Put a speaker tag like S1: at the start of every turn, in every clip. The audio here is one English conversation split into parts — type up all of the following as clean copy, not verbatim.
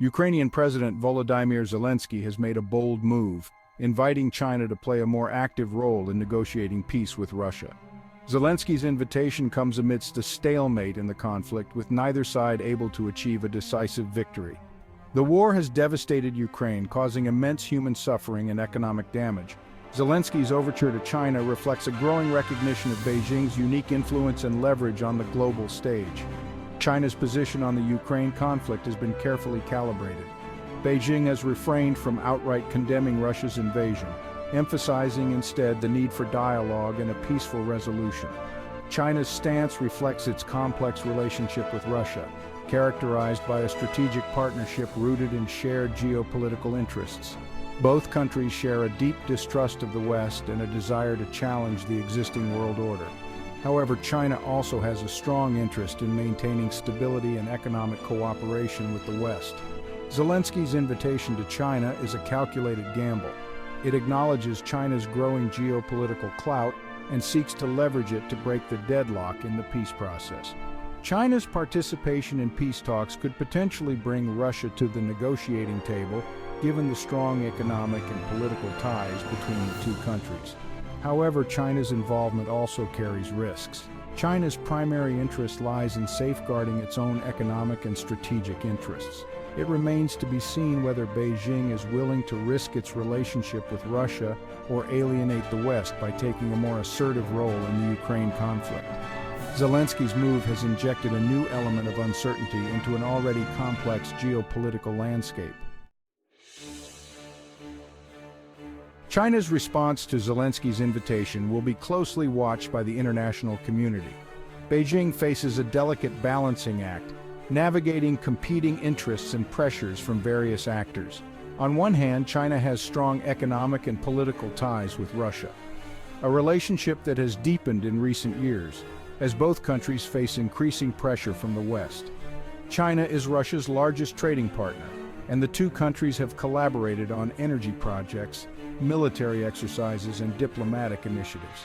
S1: Ukrainian President Volodymyr Zelensky has made a bold move, inviting China to play a more active role in negotiating peace with Russia. Zelensky's invitation comes amidst a stalemate in the conflict, with neither side able to achieve a decisive victory. The war has devastated Ukraine, causing immense human suffering and economic damage. Zelensky's overture to China reflects a growing recognition of Beijing's unique influence and leverage on the global stage. China's position on the Ukraine conflict has been carefully calibrated. Beijing has refrained from outright condemning Russia's invasion, emphasizing instead the need for dialogue and a peaceful resolution. China's stance reflects its complex relationship with Russia, characterized by a strategic partnership rooted in shared geopolitical interests. Both countries share a deep distrust of the West and a desire to challenge the existing world order. However, China also has a strong interest in maintaining stability and economic cooperation with the West. Zelensky's invitation to China is a calculated gamble. It acknowledges China's growing geopolitical clout and seeks to leverage it to break the deadlock in the peace process. China's participation in peace talks could potentially bring Russia to the negotiating table, given the strong economic and political ties between the two countries. However, China's involvement also carries risks. China's primary interest lies in safeguarding its own economic and strategic interests. It remains to be seen whether Beijing is willing to risk its relationship with Russia or alienate the West by taking a more assertive role in the Ukraine conflict. Zelensky's move has injected a new element of uncertainty into an already complex geopolitical landscape. China's response to Zelensky's invitation will be closely watched by the international community. Beijing faces a delicate balancing act, navigating competing interests and pressures from various actors. On one hand, China has strong economic and political ties with Russia, a relationship that has deepened in recent years, as both countries face increasing pressure from the West. China is Russia's largest trading partner, and the two countries have collaborated on energy projects, military exercises, and diplomatic initiatives.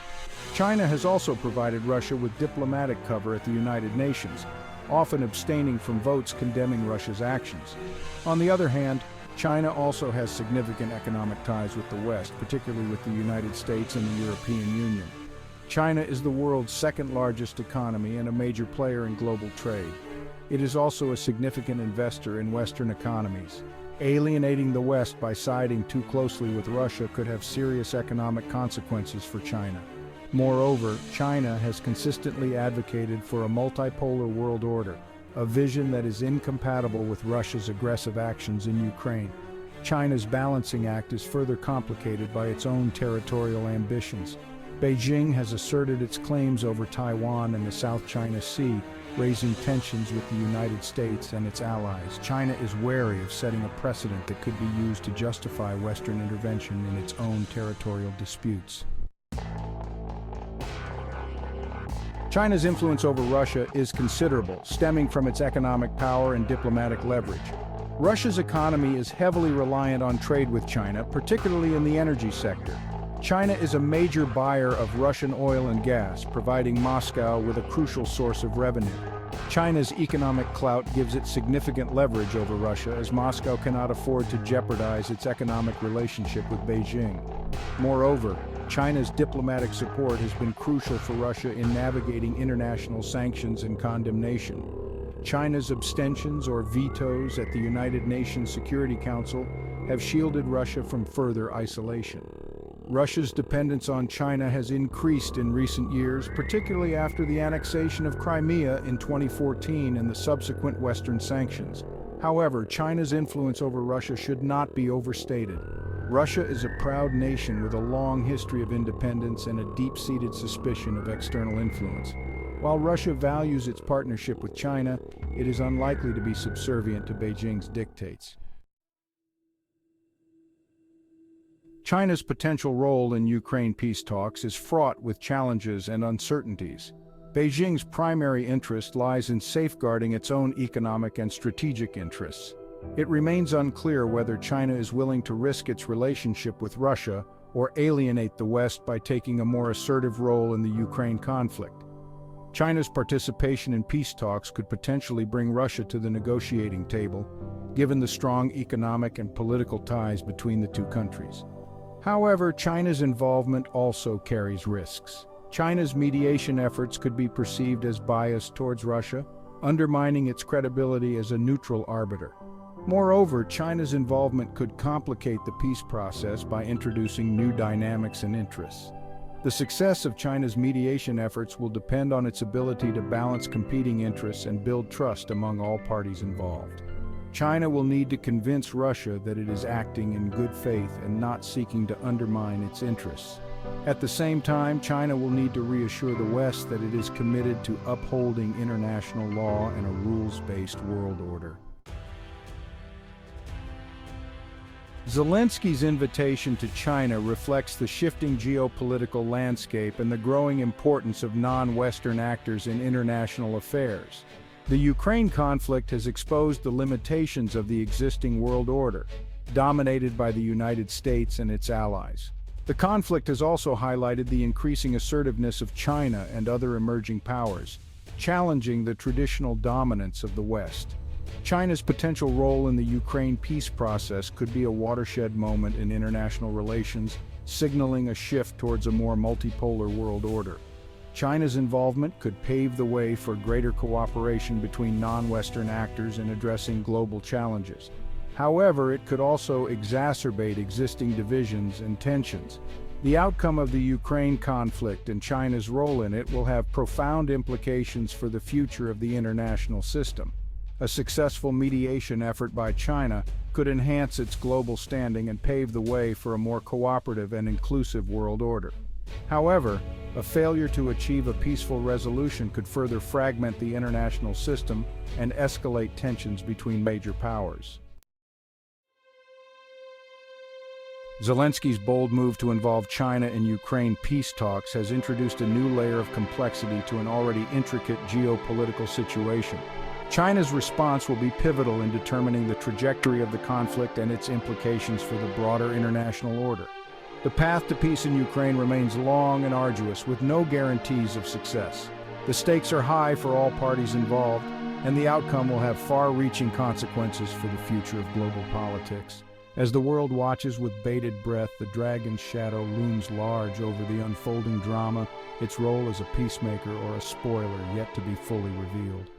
S1: China has also provided Russia with diplomatic cover at the United Nations, often abstaining from votes condemning Russia's actions. On the other hand, China also has significant economic ties with the West, particularly with the United States and the European Union. China is the world's second-largest economy and a major player in global trade. It is also a significant investor in Western economies. Alienating the West by siding too closely with Russia could have serious economic consequences for China. Moreover, China has consistently advocated for a multipolar world order, a vision that is incompatible with Russia's aggressive actions in Ukraine. China's balancing act is further complicated by its own territorial ambitions. Beijing has asserted its claims over Taiwan and the South China Sea, raising tensions with the United States and its allies. China is wary of setting a precedent that could be used to justify Western intervention in its own territorial disputes. China's influence over Russia is considerable, stemming from its economic power and diplomatic leverage. Russia's economy is heavily reliant on trade with China, particularly in the energy sector. China is a major buyer of Russian oil and gas, providing Moscow with a crucial source of revenue. China's economic clout gives it significant leverage over Russia, as Moscow cannot afford to jeopardize its economic relationship with Beijing. Moreover, China's diplomatic support has been crucial for Russia in navigating international sanctions and condemnation. China's abstentions or vetoes at the United Nations Security Council have shielded Russia from further isolation. Russia's dependence on China has increased in recent years, particularly after the annexation of Crimea in 2014 and the subsequent Western sanctions. However, China's influence over Russia should not be overstated. Russia is a proud nation with a long history of independence and a deep-seated suspicion of external influence. While Russia values its partnership with China, it is unlikely to be subservient to Beijing's dictates. China's potential role in Ukraine peace talks is fraught with challenges and uncertainties. Beijing's primary interest lies in safeguarding its own economic and strategic interests. It remains unclear whether China is willing to risk its relationship with Russia or alienate the West by taking a more assertive role in the Ukraine conflict. China's participation in peace talks could potentially bring Russia to the negotiating table, given the strong economic and political ties between the two countries. However, China's involvement also carries risks. China's mediation efforts could be perceived as biased towards Russia, undermining its credibility as a neutral arbiter. Moreover, China's involvement could complicate the peace process by introducing new dynamics and interests. The success of China's mediation efforts will depend on its ability to balance competing interests and build trust among all parties involved. China will need to convince Russia that it is acting in good faith and not seeking to undermine its interests. At the same time, China will need to reassure the West that it is committed to upholding international law and a rules-based world order. Zelensky's invitation to China reflects the shifting geopolitical landscape and the growing importance of non-Western actors in international affairs. The Ukraine conflict has exposed the limitations of the existing world order, dominated by the United States and its allies. The conflict has also highlighted the increasing assertiveness of China and other emerging powers, challenging the traditional dominance of the West. China's potential role in the Ukraine peace process could be a watershed moment in international relations, signaling a shift towards a more multipolar world order. China's involvement could pave the way for greater cooperation between non-Western actors in addressing global challenges. However, it could also exacerbate existing divisions and tensions. The outcome of the Ukraine conflict and China's role in it will have profound implications for the future of the international system. A successful mediation effort by China could enhance its global standing and pave the way for a more cooperative and inclusive world order. However, a failure to achieve a peaceful resolution could further fragment the international system and escalate tensions between major powers. Zelensky's bold move to involve China in Ukraine peace talks has introduced a new layer of complexity to an already intricate geopolitical situation. China's response will be pivotal in determining the trajectory of the conflict and its implications for the broader international order. The path to peace in Ukraine remains long and arduous, with no guarantees of success. The stakes are high for all parties involved, and the outcome will have far-reaching consequences for the future of global politics. As the world watches with bated breath, the dragon's shadow looms large over the unfolding drama, its role as a peacemaker or a spoiler yet to be fully revealed.